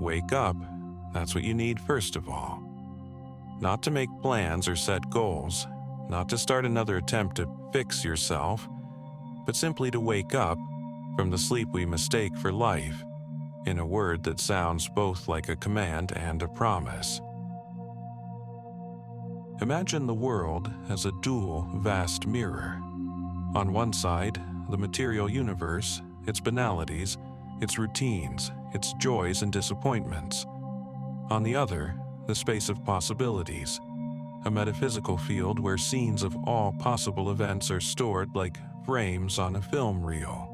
wake up, that's what you need first of all. Not to make plans or set goals, not to start another attempt to fix yourself, but simply to wake up from the sleep we mistake for life, in a word that sounds both like a command and a promise. Imagine the world as a dual, vast mirror. On one side, the material universe, its banalities, its routines, its joys and disappointments. On the other, the space of possibilities, a metaphysical field where scenes of all possible events are stored like frames on a film reel.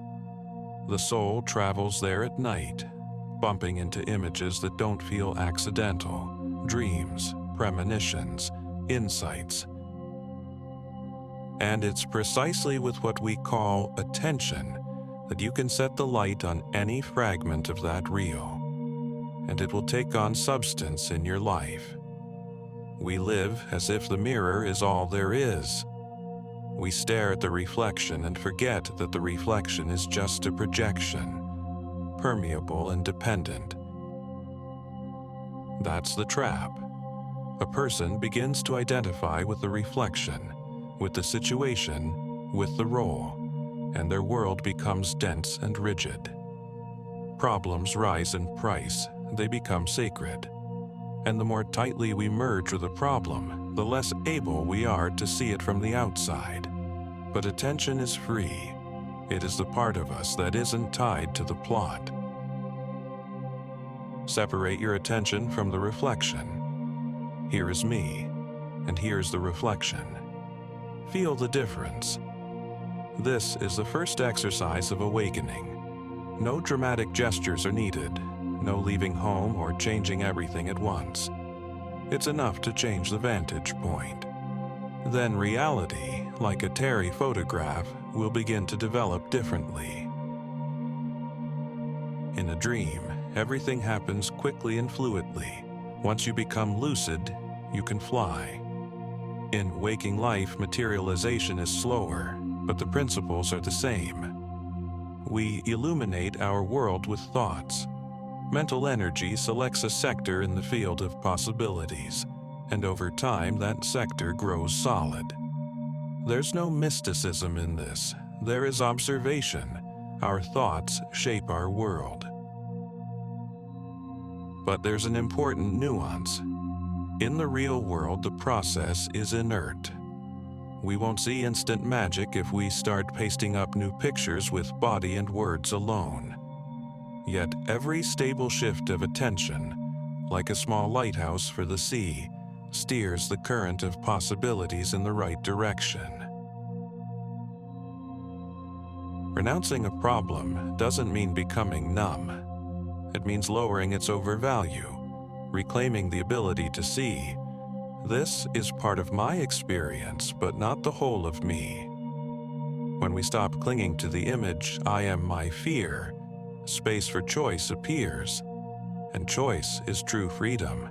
The soul travels there at night, bumping into images that don't feel accidental, dreams, premonitions, insights. And it's precisely with what we call attention that you can set the light on any fragment of that reel, and it will take on substance in your life. We live as if the mirror is all there is. We stare at the reflection and forget that the reflection is just a projection, permeable and dependent. That's the trap. A person begins to identify with the reflection, with the situation, with the role, and their world becomes dense and rigid. Problems rise in price, they become sacred. And the more tightly we merge with a problem, the less able we are to see it from the outside. But attention is free. It is the part of us that isn't tied to the plot. Separate your attention from the reflection. Here is me, and here's the reflection. Feel the difference. This is the first exercise of awakening. No dramatic gestures are needed, no leaving home or changing everything at once. It's enough to change the vantage point. Then reality, like a Terry photograph, will begin to develop differently. In a dream, everything happens quickly and fluidly. Once you become lucid, you can fly. In waking life, materialization is slower, but the principles are the same. We illuminate our world with thoughts. Mental energy selects a sector in the field of possibilities, and over time that sector grows solid. There's no mysticism in this. There is observation. Our thoughts shape our world. But there's an important nuance. In the real world, the process is inert. We won't see instant magic if we start pasting up new pictures with body and words alone. Yet every stable shift of attention, like a small lighthouse for the sea, steers the current of possibilities in the right direction. Renouncing a problem doesn't mean becoming numb. It means lowering its overvalue, reclaiming the ability to see. This is part of my experience, but not the whole of me. When we stop clinging to the image, I am my fear, space for choice appears, and choice is true freedom.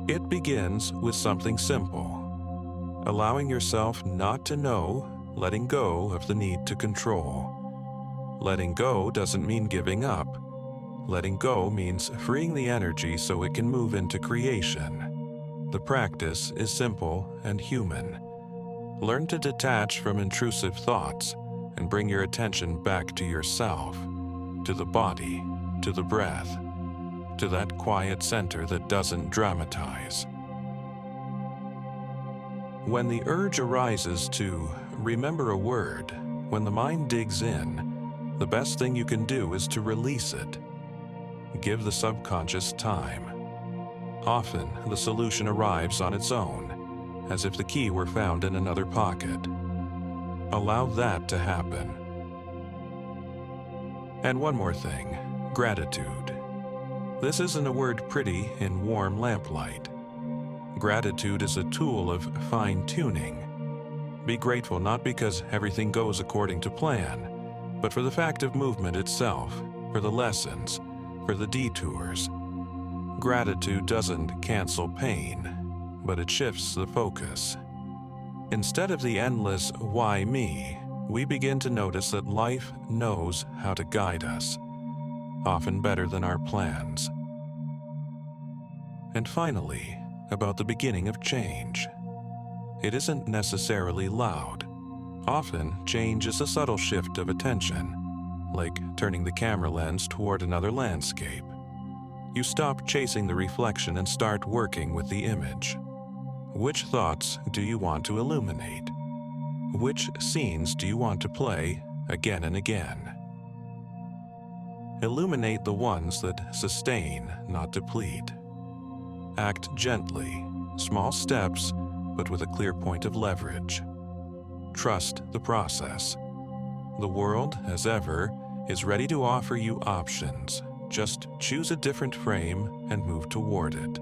It begins with something simple. Allowing yourself not to know, letting go of the need to control. Letting go doesn't mean giving up. Letting go means freeing the energy so it can move into creation. The practice is simple and human. Learn to detach from intrusive thoughts and bring your attention back to yourself, to the body, to the breath, to that quiet center that doesn't dramatize. When the urge arises to remember a word, when the mind digs in, the best thing you can do is to release it. Give the subconscious time. Often, the solution arrives on its own, as if the key were found in another pocket. Allow that to happen. And one more thing, gratitude. This isn't a word pretty in warm lamplight. Gratitude is a tool of fine-tuning. Be grateful not because everything goes according to plan, but for the fact of movement itself, for the lessons, for the detours. Gratitude doesn't cancel pain, but it shifts the focus. Instead of the endless "why me?", we begin to notice that life knows how to guide us. often better than our plans. And finally, about the beginning of change. It isn't necessarily loud. Often, change is a subtle shift of attention, like turning the camera lens toward another landscape. You stop chasing the reflection and start working with the image. Which thoughts do you want to illuminate? Which scenes do you want to play again and again? Illuminate the ones that sustain, not deplete. Act gently, small steps, but with a clear point of leverage. Trust the process. The world, as ever, is ready to offer you options. Just choose a different frame and move toward it.